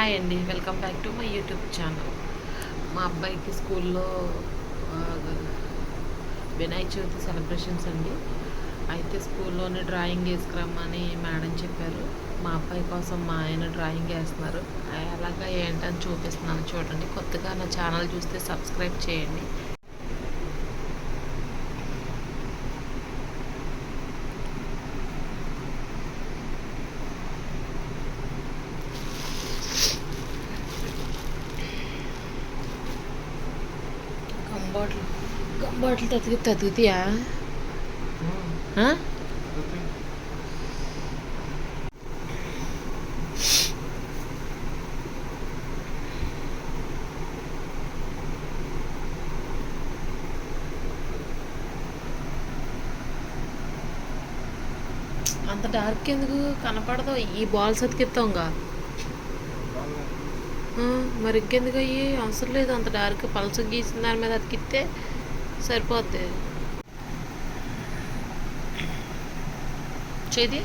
Hi అండి, welcome back to my YouTube channel. మా అబ్బాయికి స్కూల్లో వినాయక చవితి సెలబ్రేషన్స్ అండి. అయితే స్కూల్లోనే డ్రాయింగ్ వేసుకురమ్మని మేడం చెప్పారు. మా అబ్బాయి కోసం మా ఆయన డ్రాయింగ్ వేస్తున్నారు. ఎలాగా ఏంటని చూపిస్తున్నాను చూడండి. కొత్తగా నా ఛానల్ చూస్తే సబ్స్క్రైబ్ చేయండి. గంబాట్లు తతుకుతాయా? అంత డార్క్ ఎందుకు కనపడదు? ఈ బాల్స్ అతికిస్తాంగా. మరి ఇంకెందుకు అయ్యి అవసరం లేదు. అంత డార్క్ పల్స గీసిన దాని మీద అతికిస్తే సరిపోద్ది. చేది